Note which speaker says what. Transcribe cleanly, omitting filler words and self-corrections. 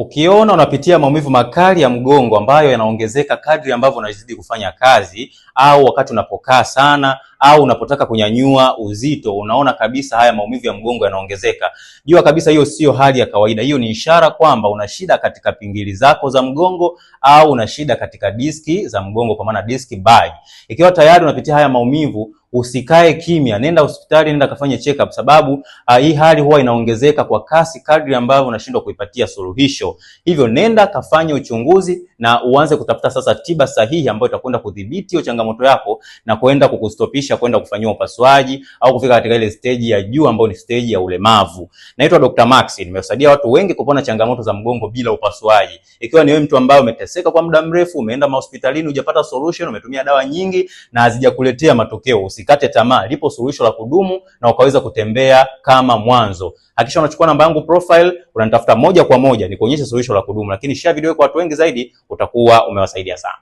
Speaker 1: Ukiona unapitia maumivu makali ya mgongo ambayo yanaongezeka kadri ambavyo unazidi kufanya kazi, au wakati unapokaa sana, au unapotaka kunyanyua uzito, unaona kabisa haya maumivu ya mgongo yanaongezeka, jua kabisa hiyo sio hali ya kawaida. Hiyo ni ishara kwamba una shida katika pingili zako za mgongo, au una shida katika diski za mgongo, kwa maana disk bulge. Ikiwa tayari unapitia haya maumivu, usikae kimya, nenda hospitali, nenda kafanye check up, sababu hii hali huwa inaongezeka kwa kasi kadri ambavyo unashindwa kuipatia suluhisho. Hivyo nenda kafanye uchunguzi na uanze kutafuta sasa tiba sahihi ambayo itakwenda kudhibiti hiyo changamoto yako na kwenda kukustopisha kwenda kufanywa upasuaji au kufika katika ile stage ya juu ambayo ni stage ya ulemavu. Naitwa Dr. Max, nimewasaidia watu wengi kupona changamoto za mgongo bila upasuaji. Ikiwa ni wewe mtu ambaye umeteseka kwa muda mrefu, umeenda hospitalini hujapata solution, umetumia dawa nyingi na hazijakuletea matokeo, usikate tamaa, lipo suluhisho la kudumu na ukaweza kutembea kama mwanzo. Hakikisha unachukua namba yangu profile, unanitafuta moja kwa moja nikuonyeshe suluhisho la kudumu, lakini share video kwa watu wengi zaidi, utakuwa umewasaidia sana.